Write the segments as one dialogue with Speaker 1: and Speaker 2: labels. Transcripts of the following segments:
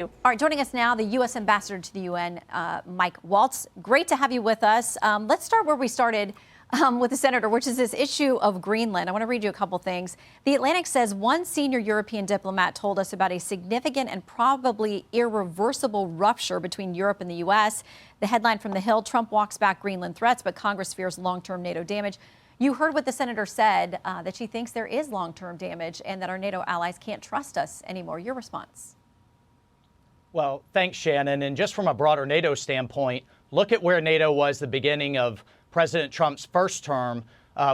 Speaker 1: All right, joining us now, the U.S. Ambassador to the UN, Mike Waltz. Great to have you with us. Let's start where we started with the senator, which is this issue of Greenland. I want to read you a couple things. The Atlantic says one senior European diplomat told us about a significant and probably irreversible rupture between Europe and the U.S. The headline from The Hill, Trump walks back Greenland threats, but Congress fears long-term NATO damage. You heard what the senator said, that she thinks there is long-term damage and that our NATO allies can't trust us anymore. Your response?
Speaker 2: Well, thanks, Shannon. And just from a broader NATO standpoint, look at where NATO was the beginning of President Trump's first term,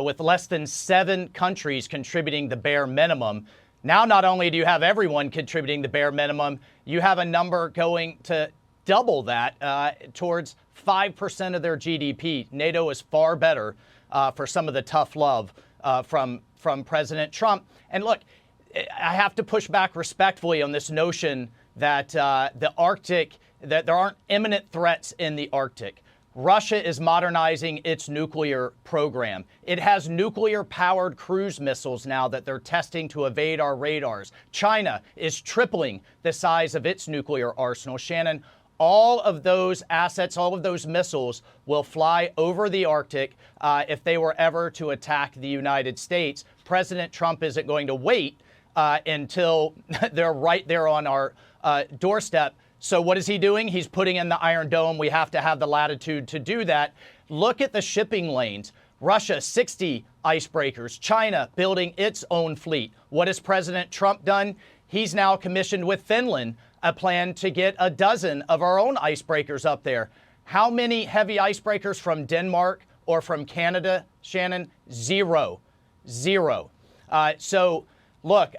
Speaker 2: with less than 7 countries contributing the bare minimum. Now, not only do you have everyone contributing the bare minimum, you have a number going to double that towards 5% of their GDP. NATO is far better for some of the tough love from President Trump. And look, I have to push back respectfully on this notion that the Arctic, that there aren't imminent threats in the Arctic. Russia is modernizing its nuclear program. It has nuclear-powered cruise missiles now that they're testing to evade our radars. China is tripling the size of its nuclear arsenal. Shannon, all of those assets, all of those missiles will fly over the Arctic if they were ever to attack the United States. President Trump isn't going to wait until they're right there on our doorstep. So what is he doing? He's putting in the Iron Dome. We have to have the latitude to do that. Look at the shipping lanes. Russia, 60 icebreakers. China building its own fleet. What has President Trump done? He's now commissioned with Finland a plan to get a dozen of our own icebreakers up there. How many heavy icebreakers from Denmark or from Canada, Shannon? Zero. So look,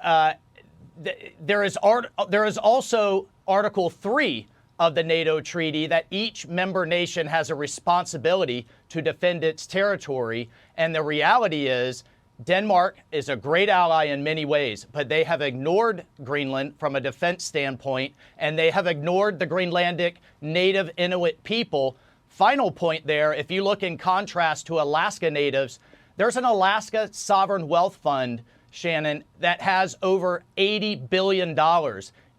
Speaker 2: there is also Article 3 of the NATO treaty that each member nation has a responsibility to defend its territory. And the reality is Denmark is a great ally in many ways, but they have ignored Greenland from a defense standpoint, and they have ignored the Greenlandic native Inuit people. Final point there, if you look in contrast to Alaska natives, there's an Alaska Sovereign Wealth Fund, Shannon, that has over $80 billion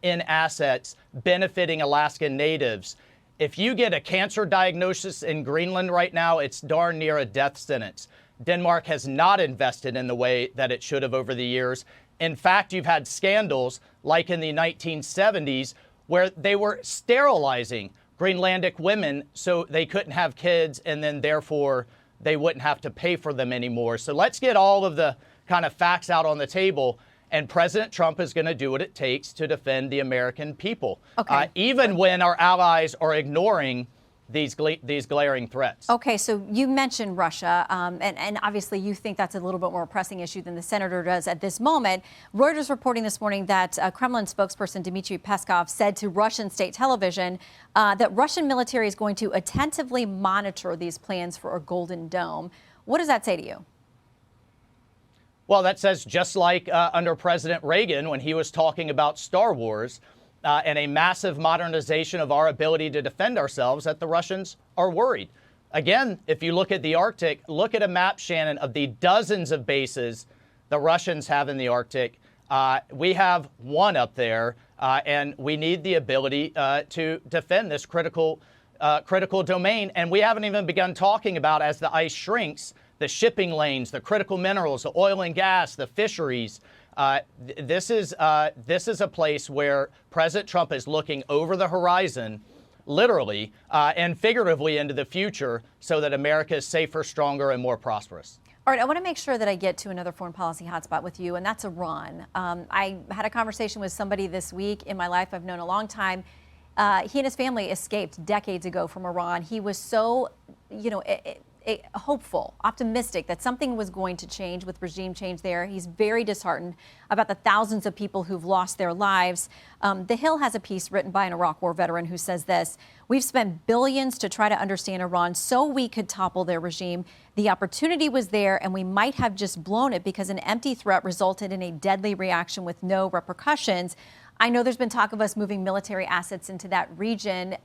Speaker 2: in assets benefiting Alaskan natives. If you get a cancer diagnosis in Greenland right now, it's darn near a death sentence. Denmark has not invested in the way that it should have over the years. In fact, you've had scandals like in the 1970s where they were sterilizing Greenlandic women so they couldn't have kids, and then therefore they wouldn't have to pay for them anymore. So let's get all of the kind of facts out on the table. And President Trump is going to do what it takes to defend the American people, even when our allies are ignoring these glaring threats. Okay, so you mentioned Russia, and obviously you think that's a little bit more pressing issue than the senator does at this moment. Reuters reporting this morning that Kremlin spokesperson Dmitry Peskov said to Russian state television that Russian military is going to attentively monitor these plans for a Golden Dome. What does that say to you? Well, that says just like under President Reagan when he was talking about Star Wars and a massive modernization of our ability to defend ourselves, that the Russians are worried. Again, if you look at the Arctic, look at a map, Shannon, of the dozens of bases the Russians have in the Arctic. We have one up there, and we need the ability to defend this critical domain. And we haven't even begun talking about, as the ice shrinks, the shipping lanes, the critical minerals, the oil and gas, the fisheries. This is a place where President Trump is looking over the horizon, literally and figuratively, into the future so that America is safer, stronger, and more prosperous.
Speaker 1: All right, I want to make sure that I get to another foreign policy hotspot with you, and that's Iran. I had a conversation with somebody this week in my life I've known a long time. He and his family escaped decades ago from Iran. He was so, hopeful, optimistic that something was going to change with regime change there. He's very disheartened about the thousands of people who've lost their lives. The Hill has a piece written by an Iraq War veteran who says this: "We've spent billions to try to understand Iran so we could topple their regime. The opportunity was there, and we might have just blown it because an empty threat resulted in a deadly reaction with no repercussions." I know there's been talk of us moving military assets into that region.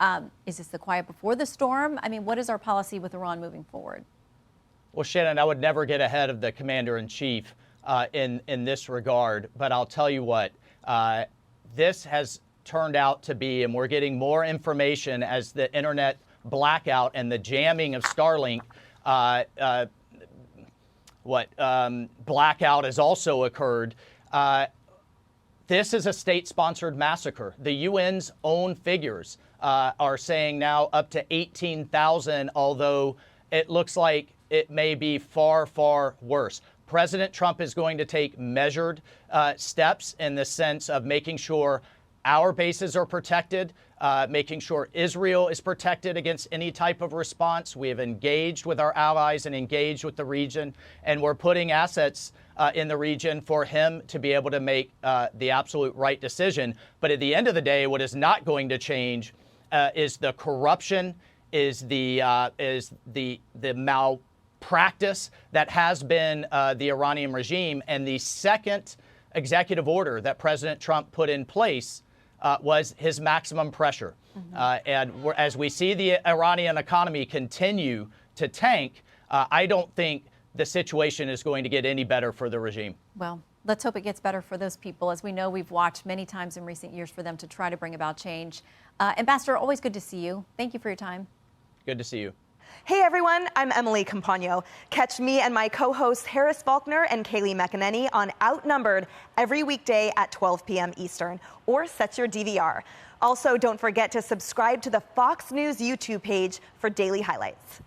Speaker 1: Is this the quiet before the storm? I mean, what is our policy with Iran moving forward?
Speaker 2: Well, Shannon, I would never get ahead of the commander-in-chief in this regard. But I'll tell you what, this has turned out to be, and we're getting more information as the internet blackout and the jamming of Starlink blackout has also occurred. This is a state-sponsored massacre. The UN's own figures are saying now up to 18,000, although it looks like it may be far, far worse. President Trump is going to take measured steps in the sense of making sure our bases are protected, making sure Israel is protected against any type of response. We have engaged with our allies and engaged with the region, and we're putting assets in the region for him to be able to make the absolute right decision. But at the end of the day, what is not going to change is the corruption, is the malpractice that has been the Iranian regime. And the second executive order that President Trump put in place was his maximum pressure. And as we see the Iranian economy continue to tank, I don't think the situation is going to get any better for the regime.
Speaker 1: Well, let's hope it gets better for those people. As we know, we've watched many times in recent years for them to try to bring about change. Ambassador, always good to see you. Thank you for your time.
Speaker 2: Good to see you.
Speaker 3: Hey everyone, I'm Emily Campagno. Catch me and my co-hosts Harris Faulkner and Kaylee McEnany on Outnumbered every weekday at 12 p.m. Eastern, or set your DVR. Also, don't forget to subscribe to the Fox News YouTube page for daily highlights.